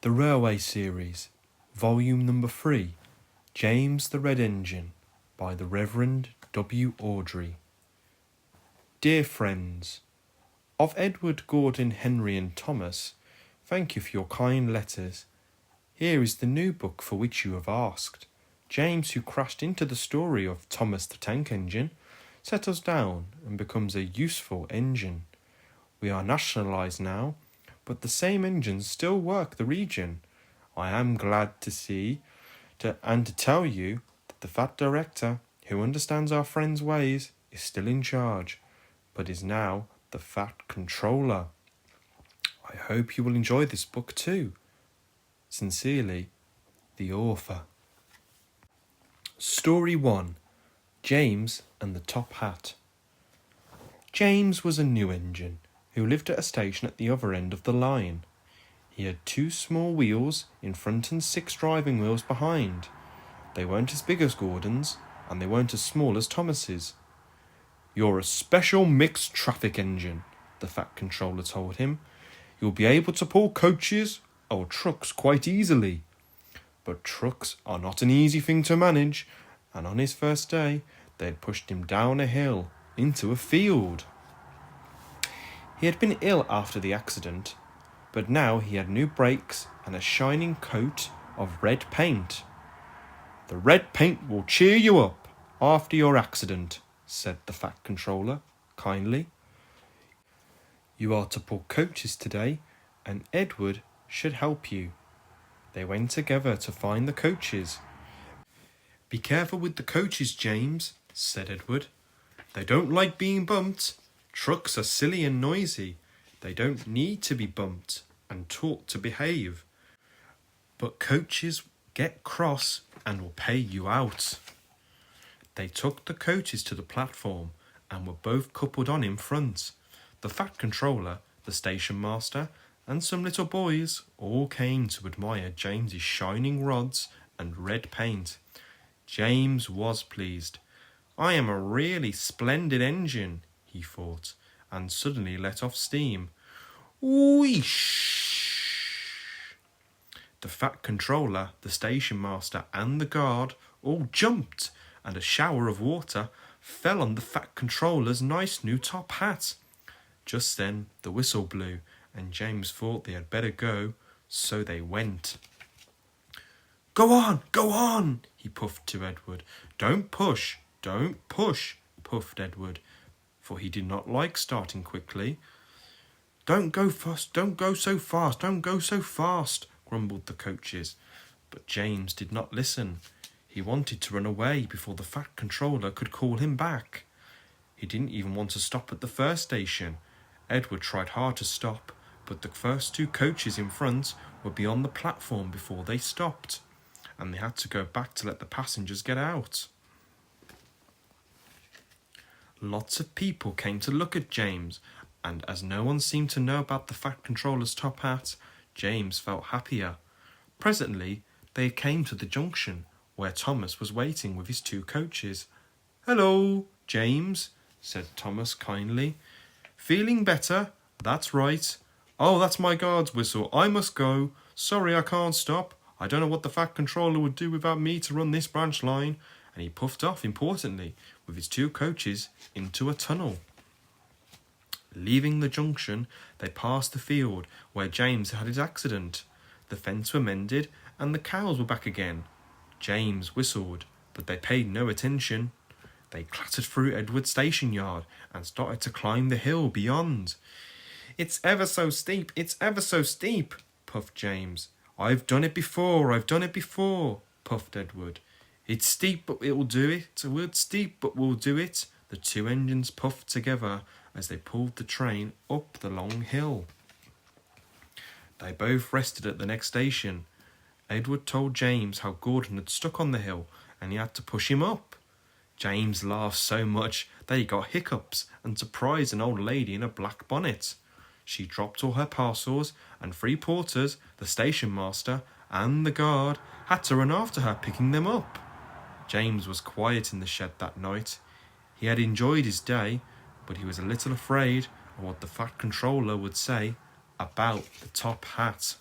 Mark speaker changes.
Speaker 1: The Railway Series, Volume Number 3, James the Red Engine, by the Reverend W. Awdry. Dear friends, of Edward, Gordon, Henry and Thomas, thank you for your kind letters. Here is the new book for which you have asked. James, who crashed into the story of Thomas the Tank Engine, settles down and becomes a useful engine. We are nationalised now, but the same engines still work the region. I am glad to see and to tell you that the fat director, who understands our friends' ways, is still in charge, but is now the fat controller. I hope you will enjoy this book too. Sincerely, the author. Story 1. James and the Top Hat. James was a new engine who lived at a station at the other end of the line. He had 2 small wheels in front and 6 driving wheels behind. They weren't as big as Gordon's, and they weren't as small as Thomas's. "You're a special mixed traffic engine," the fat controller told him. "You'll be able to pull coaches or trucks quite easily." But trucks are not an easy thing to manage, and on his first day, they had pushed him down a hill into a field. He had been ill after the accident, but now he had new brakes and a shining coat of red paint. "The red paint will cheer you up after your accident," said the fat controller kindly. "You are to pull coaches today, and Edward should help you." They went together to find the coaches. "Be careful with the coaches, James," said Edward. "They don't like being bumped. Trucks are silly and noisy. They don't need to be bumped and taught to behave. But coaches get cross and will pay you out." They took the coaches to the platform and were both coupled on in front. The fat controller, the station master, and some little boys all came to admire James's shining rods and red paint. James was pleased. "I am a really splendid engine," he thought, and suddenly let off steam. Whoosh! The fat controller, the station master, and the guard all jumped, and a shower of water fell on the fat controller's nice new top hat. Just then the whistle blew, and James thought they had better go, so they went. Go on, he puffed to Edward. Don't push, puffed Edward, for he did not like starting quickly. Don't go so fast, grumbled the coaches. But James did not listen. He wanted to run away before the fat controller could call him back. He didn't even want to stop at the first station. Edward tried hard to stop, but the first 2 coaches in front were beyond the platform before they stopped, and they had to go back to let the passengers get out. Lots of people came to look at James, and as no one seemed to know about the fat controller's top hat, James felt happier. Presently, they came to the junction, where Thomas was waiting with his 2 coaches. "Hello, James," said Thomas kindly. "Feeling better? That's right. Oh, that's my guard's whistle. I must go. Sorry, I can't stop. I don't know what the fat controller would do without me to run this branch line." And he puffed off importantly with his 2 coaches into a tunnel. Leaving the junction, they passed the field where James had his accident. The fence were mended and the cows were back again. James whistled, but they paid no attention. They clattered through Edward's station yard and started to climb the hill beyond. It's ever so steep, puffed James. I've done it before, puffed Edward. It's steep, but it will do it. It's steep, but we'll do it. The 2 engines puffed together as they pulled the train up the long hill. They both rested at the next station. Edward told James how Gordon had stuck on the hill and he had to push him up. James laughed so much that he got hiccups and surprised an old lady in a black bonnet. She dropped all her parcels, and 3 porters, the station master, and the guard had to run after her, picking them up. James was quiet in the shed that night. He had enjoyed his day, but he was a little afraid of what the fat controller would say about the top hat.